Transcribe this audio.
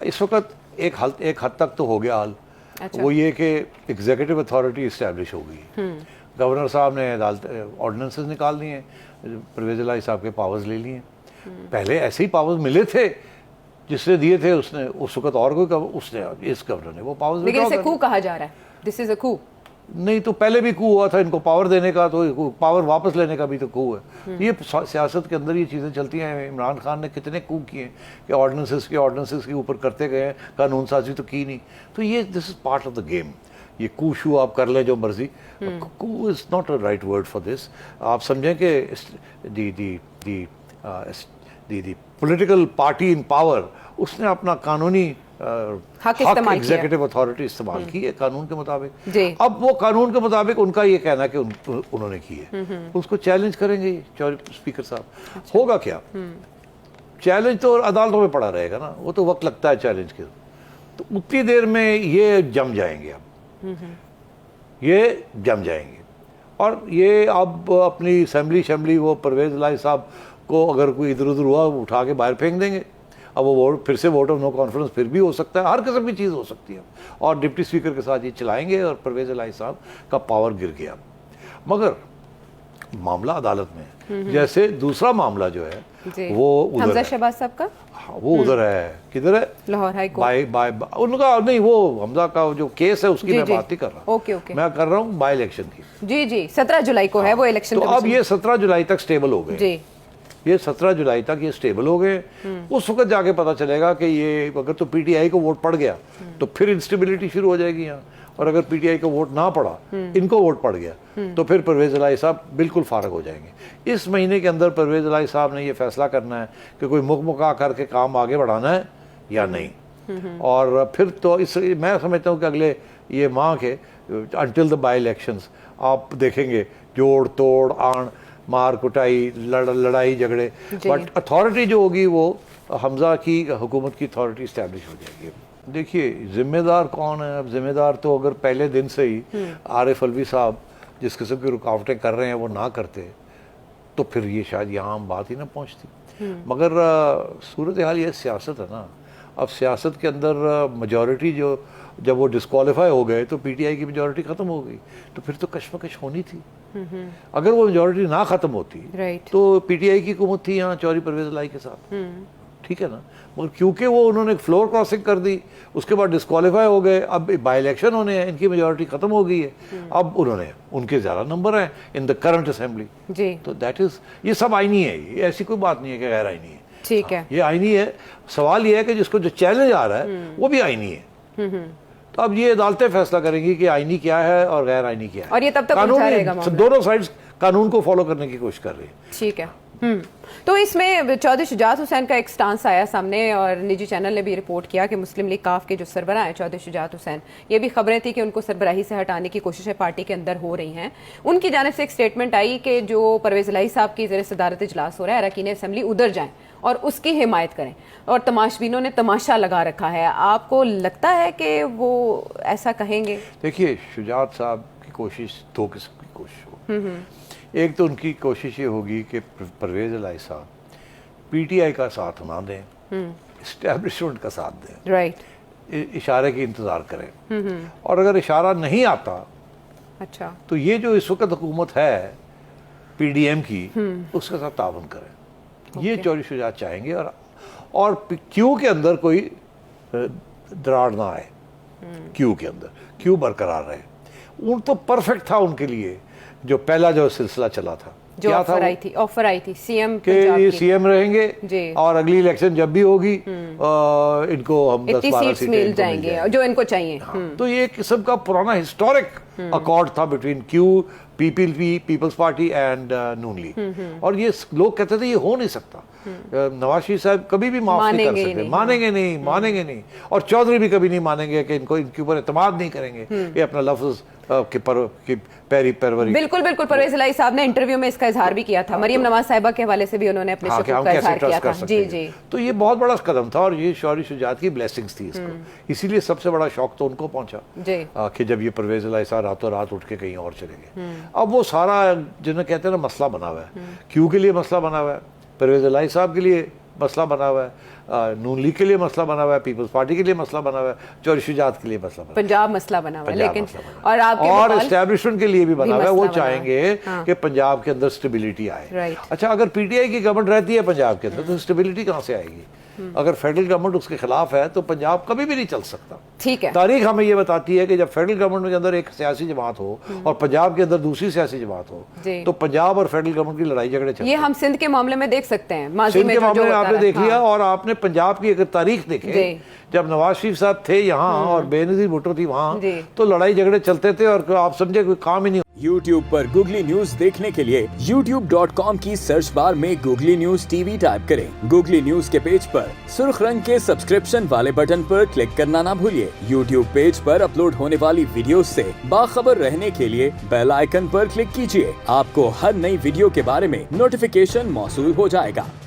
इस वक्त एक हद तक तो हो गया हाल। अच्छा। वो ये कि एग्जीक्यूटिव अथॉरिटी इस्टेब्लिश हो गई। गवर्नर साहब ने अदालत ऑर्डिनेंसेस निकाल दिए, परवेज़ इलाही साहब के पावर्स ले लिए। पहले ऐसे ही पावर्स मिले थे, जिसने दिए थे उसने उस वक्त और कोई उसने इस गवर्नर ने वो पावर्स, लेकिन इसे कू कहा जा रहा है, दिस इज अ कू। नहीं तो पहले भी कू हुआ था, इनको पावर देने का, तो पावर वापस लेने का भी तो कू है। ये सियासत के अंदर ये चीज़ें चलती हैं। इमरान खान ने कितने कू किए कि ऑर्डिनेंसेस के ऊपर करते गए, कानून साजी तो की नहीं। तो ये this is part of the game. ये कू शू आप कर लें जो मर्जी, coup is not a right word for this. आप समझें कि the political party in power, उसने अपना कानूनी हक एग्जीक्यूटिव अथॉरिटी इस्तेमाल की है कानून के मुताबिक। अब वो कानून के मुताबिक उनका ये कहना है कि उन्होंने की है, उसको चैलेंज करेंगे स्पीकर साहब। अच्छा। होगा क्या? चैलेंज तो अदालतों में पड़ा रहेगा ना, वो तो वक्त लगता है चैलेंज के, तो उतनी देर में ये जम जाएंगे। अब ये जम जाएंगे और ये अब अपनी असेंबली वो परवेज़ इलाही साहब को अगर कोई इधर उधर हुआ उठा के बाहर फेंक देंगे। अब वो वोट फिर से वोट ऑफ नो कॉन्फिडेंस फिर भी हो सकता है, हर किस्म की चीज़ हो सकती है। और डिप्टी स्पीकर के साथ ये चलाएंगे और परवेज़ इलाही साहब का पावर गिर गया। मगर मामला अदालत में है। जैसे दूसरा मामला जो है वो उधर है, शहबाज साहब का। हाँ, वो उधर है, किधर है? Lahore high court. उनका नहीं, वो हमजा का जो केस है उसकी मैं बात ही कर रहा हूँ। ओके। मैं कर रहा हूँ बाई इलेक्शन की। जी 17 जुलाई को है वो इलेक्शन। तो अब ये 17 जुलाई तक स्टेबल हो गए जी। ये 17 जुलाई तक ये स्टेबल हो गए। उस वक्त जाके पता चलेगा कि ये अगर तो पीटीआई को वोट पड़ गया तो फिर इंस्टेबिलिटी शुरू हो जाएगी यहाँ, और अगर पीटीआई को वोट ना पड़ा, इनको वोट पड़ गया, तो फिर परवेज़ इलाही साहब बिल्कुल फारग हो जाएंगे। इस महीने के अंदर परवेज़ इलाही साहब ने ये फैसला करना है कि कोई मुकमुका करके काम आगे बढ़ाना है या नहीं। और फिर तो इस मैं समझता हूँ कि अगले ये माह के अंटिल द बाई इलेक्शंस आप देखेंगे जोड़ तोड़ आण मार कुटाई लड़ाई झगड़े, बट अथॉरिटी जो होगी वो हमजा की हुकूमत की अथॉरिटी इस्टेब्लिश हो जाएगी। देखिए जिम्मेदार कौन है? अब जिम्मेदार तो अगर पहले दिन से ही आरिफ अलवी साहब जिस किस्म की रुकावटें कर रहे हैं वो ना करते तो फिर ये शायद यहाँ हम बात ही ना पहुँचती। मगर सूरत हाल ये सियासत है ना। अब सियासत के अंदर मेजॉरिटी जो जब वो डिस्क्वालीफाई हो गए तो पीटीआई की मेजॉरिटी ख़त्म हो गई, तो फिर तो कशमकश होनी थी। अगर वो मेजॉरिटी ना ख़त्म होती तो पीटीआई की हुकूमत थी यहाँ चौधरी परवेज़ इलाही के साथ, ठीक है ना। मगर क्योंकि वो उन्होंने फ्लोर क्रॉसिंग कर दी, उसके बाद डिस्क्वालीफाई हो गए, अब बाई इलेक्शन होने हैं, इनकी मेजॉरिटी ख़त्म हो गई है, अब उनके ज़्यादा नंबर हैं इन द करंट असेंबली। तो दैट इज़, ये सब आईनी है, ये ऐसी कोई बात नहीं है कि गैर आईनी है। ठीक है, ये आईनी है। सवाल ये है कि जिसको जो चैलेंज आ रहा है वो भी आईनी है। तो अब ये अदालतें फैसला करेंगी कि आईनी क्या है और गैर आईनी क्या है, और ये तब तक कानून दोनों साइड्स कानून को फॉलो करने की कोशिश कर रही है। ठीक है। तो इसमें चौधरी शुजात हुसैन का एक स्टांस आया सामने और निजी चैनल ने भी रिपोर्ट किया कि मुस्लिम लीग काफ के जो सरबराह हैं चौधरी शुजात हुसैन, ये भी खबरें थी कि उनको सरबराही से हटाने की कोशिशें पार्टी के अंदर हो रही हैं। उनकी जानिब से एक स्टेटमेंट आई कि जो परवेज़ इलाही साहब की ज़ेर सदारत इजलास हो रहा है, अरकान असेंबली उधर जाएं और उसकी हिमायत करें, और तमाशबीनों ने तमाशा लगा रखा है। आपको लगता है कि वो ऐसा कहेंगे? देखिए, शुजात साहब की कोशिश दो किस्म की कोशिश होगी। एक तो उनकी कोशिश ये होगी कि परवेज़ इलाही साहब पीटीआई का साथ ना दें, इस्टेब्लिशमेंट का साथ दें, राइट, इशारे की इंतज़ार करें। और अगर इशारा नहीं आता, अच्छा, तो ये जो इस वक्त हुकूमत है पीडीएम की, उसके साथ तावन करें। ये चौधरी शुजात चाहेंगे और क्यू के अंदर कोई दरार ना आए, क्यू के अंदर क्यू बरकरार रहे। उन तो परफेक्ट था उनके लिए जो पहला जो सिलसिला चला था, जो ऑफर आई थी सीएम के ये सीएम रहेंगे और अगली इलेक्शन जब भी होगी इनको हम 10-12 सीटें मिल जाएंगे जो इनको चाहिए। तो ये किस्म का पुराना हिस्टोरिक अकॉर्ड था between Q, Peoples Party and Noon League. और ये लोग कहते थे ये हो नहीं सकता, नवाज शरीफ साहब कभी भी माफ नहीं कर सकते, मानेंगे नहीं, और चौधरी भी कभी नहीं मानेंगे कि इनके ऊपर एतमाद नहीं करेंगे, ये अपना लफ्ज की पैरी परवरी। बिल्कुल परवेज़ इलाही साहब ने इंटरव्यू में इसका इजहार भी किया था, मरियम नवाज साहिबा के हवाले से भी उन्होंने अपने शुक्र का इजहार किया था। जी। तो ये बहुत बड़ा कदम था और ये चौधरी शुजात की ब्लेसिंग्स थी इसको, इसीलिए सबसे बड़ा शौक तो उनको पहुंचा कि जब ये परवेज़ इलाही साहब रातों रात उठ के कहीं और चले गए। अब वो सारा जिन्हें कहते हैं ना मसला बना हुआ है, क्यू के लिए मसला बना हुआ है, परवेज़ इलाही साहब के लिए मसला बना हुआ है, नून लीग के लिए मसला बना हुआ है, पीपल्स पार्टी के लिए मसला बना हुआ है, चौधरी शुजात के लिए मसला बना हुआ है, पंजाब मसला बना हुआ है, पंजाब लेकिन मसला बना हुआ है। और आपके और बकौल एस्टेब्लिशमेंट के लिए भी बना हुआ है। वो मसला बना हुआ है। चाहेंगे कि पंजाब के अंदर स्टेबिलिटी आए। Right. अच्छा, अगर पीटीआई की गवर्नमेंट रहती है पंजाब के अंदर तो स्टेबिलिटी कहाँ से आएगी? अगर फेडरल गवर्नमेंट उसके खिलाफ है तो पंजाब कभी भी नहीं चल सकता। ठीक है, तारीख हमें ये बताती है कि जब फेडरल गवर्नमेंट के अंदर एक सियासी जमात हो और पंजाब के अंदर दूसरी सियासी जमात हो जी। तो पंजाब और फेडरल गवर्नमेंट की लड़ाई झगड़े चलते ये हैं। हम सिंध के मामले में देख सकते हैं, माजी सिंध में के जो मामले में होता आपने रहा। देख लिया। हाँ। और आपने पंजाब की अगर तारीख देखे, जी। जब नवाज शरीफ साहब थे यहाँ और बेनजीर भुट्टो थी वहाँ, जी। तो लड़ाई झगड़े चलते थे और आप समझे कोई काम ही नहीं। YouTube पर गूगली न्यूज देखने के लिए youtube.com की सर्च बार में गूगली न्यूज टीवी टाइप करें। गूगली न्यूज के पेज पर सुर्ख रंग के सब्सक्रिप्शन वाले बटन पर क्लिक करना ना भूलिए। YouTube पेज पर अपलोड होने वाली वीडियोस से बाखबर रहने के लिए बेल आइकन पर क्लिक कीजिए। आपको हर नई वीडियो के बारे में नोटिफिकेशन मौसूल हो जाएगा।